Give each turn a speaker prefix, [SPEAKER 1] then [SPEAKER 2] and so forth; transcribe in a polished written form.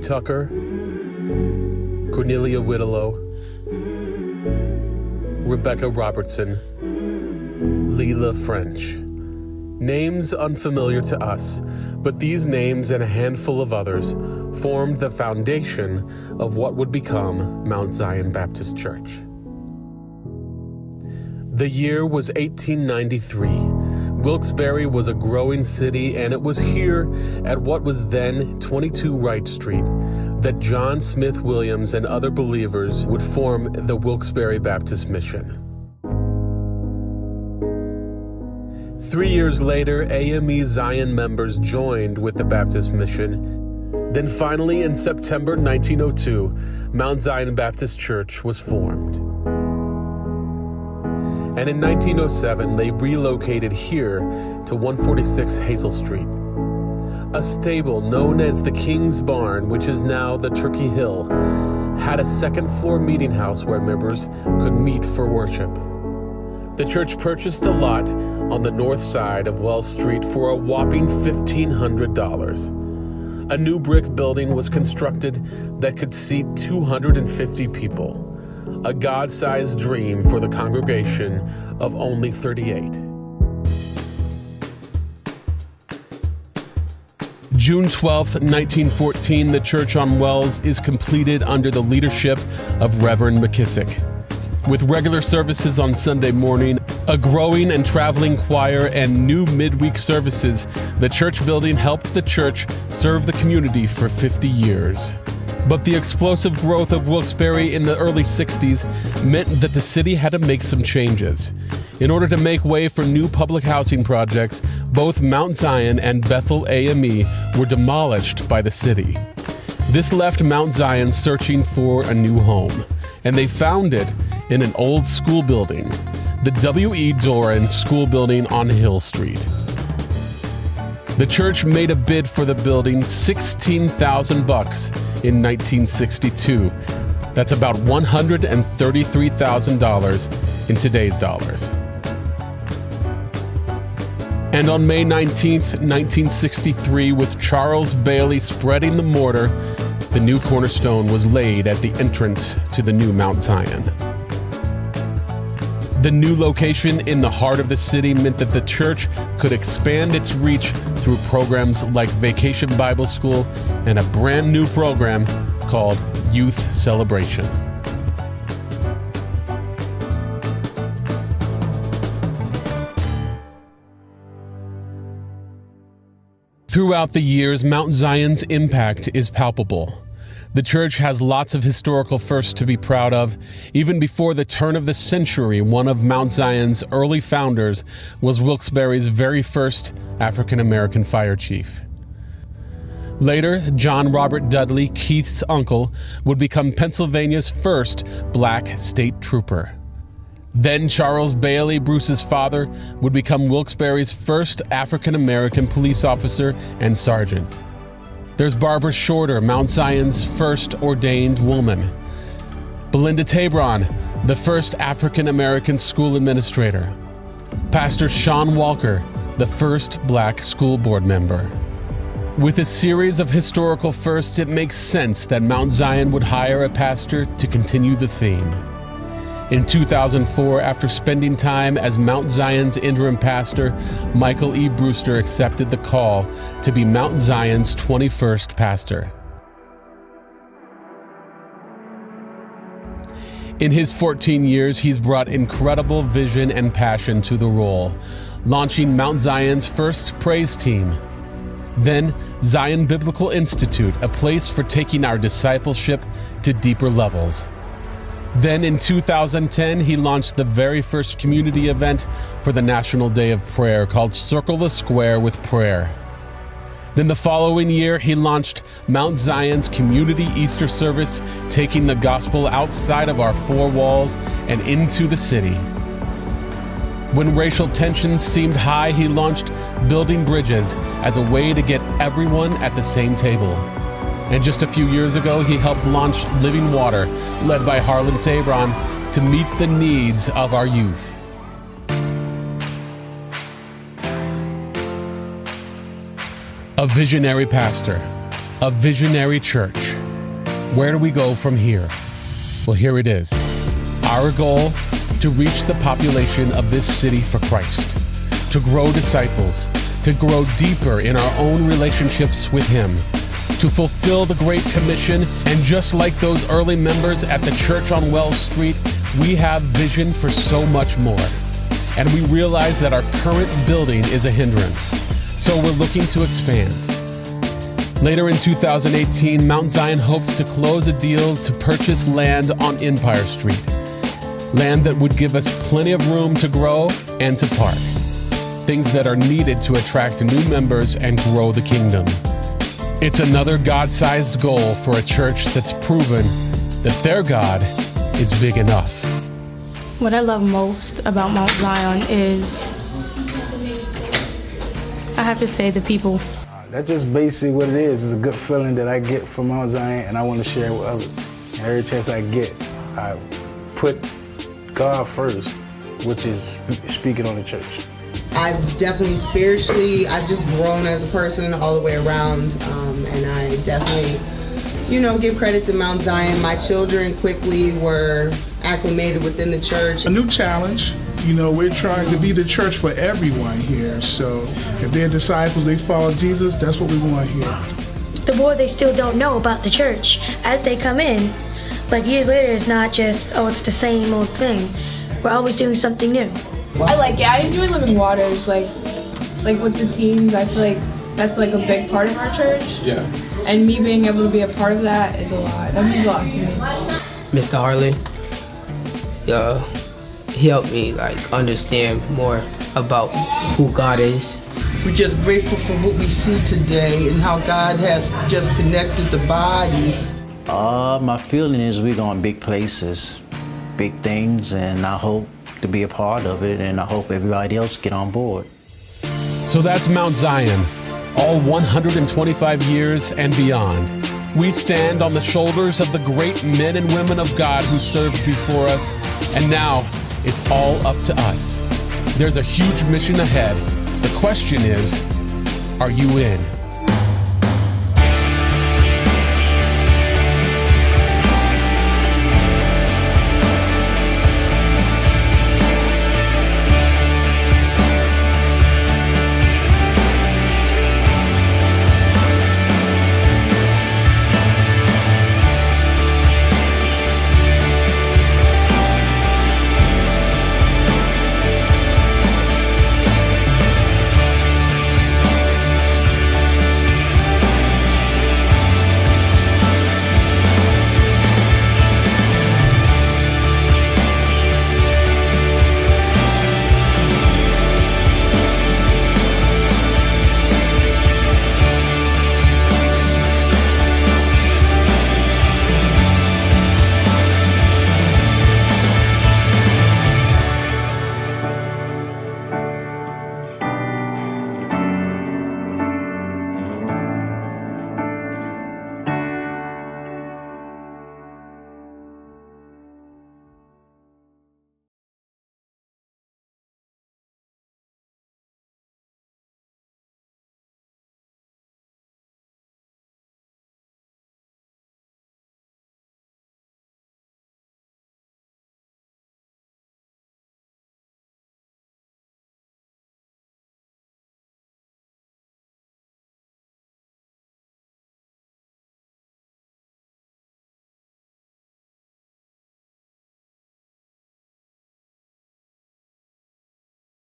[SPEAKER 1] Tucker, Cornelia Whittelow, Rebecca Robertson, Leela French. Names unfamiliar to us, but these names and a handful of others formed the foundation of what would become Mount Zion Baptist Church. The year was 1893. Wilkes-Barre was a growing city, and it was here at what was then 22 Wright Street that John Smith Williams and other believers would form the Wilkes-Barre Baptist Mission. 3 years later, AME Zion members joined with the Baptist Mission. Then finally, in September 1902, Mount Zion Baptist Church was formed. And in 1907, they relocated here to 146 Hazel Street. A stable known as the King's Barn, which is now the Turkey Hill, had a second-floor meeting house where members could meet for worship. The church purchased a lot on the north side of Wells Street for a whopping $1,500. A new brick building was constructed that could seat 250 people. A God-sized dream for the congregation of only 38. June 12, 1914, the church on Wells is completed under the leadership of Reverend McKissick. With regular services on Sunday morning, a growing and traveling choir, and new midweek services, the church building helped the church serve the community for 50 years. But the explosive growth of Wilkes-Barre in the early 60s meant that the city had to make some changes. In order to make way for new public housing projects, both Mount Zion and Bethel AME were demolished by the city. This left Mount Zion searching for a new home, and they found it in an old school building, the W.E. Doran School Building on Hill Street. The church made a bid for the building, $16,000 in 1962. That's about $133,000 in today's dollars. And on May 19th, 1963, with Charles Bailey spreading the mortar, the new cornerstone was laid at the entrance to the new Mount Zion. The new location in the heart of the city meant that the church could expand its reach through programs like Vacation Bible School and a brand new program called Youth Celebration. Throughout the years, Mount Zion's impact is palpable. The church has lots of historical firsts to be proud of. Even before the turn of the century, one of Mount Zion's early founders was Wilkes-Barre's very first African-American fire chief. Later, John Robert Dudley, Keith's uncle, would become Pennsylvania's first black state trooper. Then Charles Bailey, Bruce's father, would become Wilkes-Barre's first African-American police officer and sergeant. There's Barbara Shorter, Mount Zion's first ordained woman. Belinda Tabron, the first African-American school administrator. Pastor Sean Walker, the first black school board member. With a series of historical firsts, it makes sense that Mount Zion would hire a pastor to continue the theme. In 2004, after spending time as Mount Zion's interim pastor, Michael E. Brewster accepted the call to be Mount Zion's 21st pastor. In his 14 years, he's brought incredible vision and passion to the role, launching Mount Zion's first praise team. Then, Zion Biblical Institute, a place for taking our discipleship to deeper levels. Then in 2010, he launched the very first community event for the National Day of Prayer called Circle the Square with Prayer. Then the following year, he launched Mount Zion's Community Easter Service, taking the gospel outside of our four walls and into the city. When racial tensions seemed high, he launched Building Bridges as a way to get everyone at the same table. And just a few years ago, he helped launch Living Water, led by Harlan Tabron, to meet the needs of our youth. A visionary pastor, A visionary church. Where do we go from here? Well, here it is. Our goal: to reach the population of this city for Christ, to grow disciples, to grow deeper in our own relationships with Him, to fulfill the Great Commission, and just like those early members at the church on Wells Street, we have vision for so much more. And we realize that our current building is a hindrance, so we're looking to expand. Later in 2018, Mount Zion hopes to close a deal to purchase land on Empire Street, land that would give us plenty of room to grow and to park, things that are needed to attract new members and grow the kingdom. It's another God-sized goal for a church that's proven that their God is big enough.
[SPEAKER 2] What I love most about Mount Zion is, I have to say, the people.
[SPEAKER 3] That's just basically what it is. It's a good feeling that I get from Mount Zion, and I want to share it with others. And every chance I get, I put God first, which is speaking on the church.
[SPEAKER 4] I've definitely spiritually, I've just grown as a person all the way around, and I definitely, give credit to Mount Zion. My children quickly were acclimated within the church.
[SPEAKER 5] A new challenge. We're trying to be the church for everyone here. So if they're disciples, they follow Jesus, that's what we want here.
[SPEAKER 6] The more they still don't know about the church, as they come in, like years later, it's not just, it's the same old thing. We're always doing something new.
[SPEAKER 7] I like it. I enjoy Living Waters, like with the teens. I feel like that's like a big part of our church.
[SPEAKER 1] Yeah.
[SPEAKER 7] And me being able to be a part of that is a lot. That means a lot to me.
[SPEAKER 8] Mr. Harley, he helped me understand more about who God is.
[SPEAKER 9] We're just grateful for what we see today and how God has just connected the body.
[SPEAKER 10] My feeling is we're going big places, big things, and I hope to be a part of it, and I hope everybody else get on board.
[SPEAKER 1] So that's Mount Zion, all 125 years and beyond. We stand on the shoulders of the great men and women of God who served before us, and now it's all up to us. There's a huge mission ahead. The question is, are you in?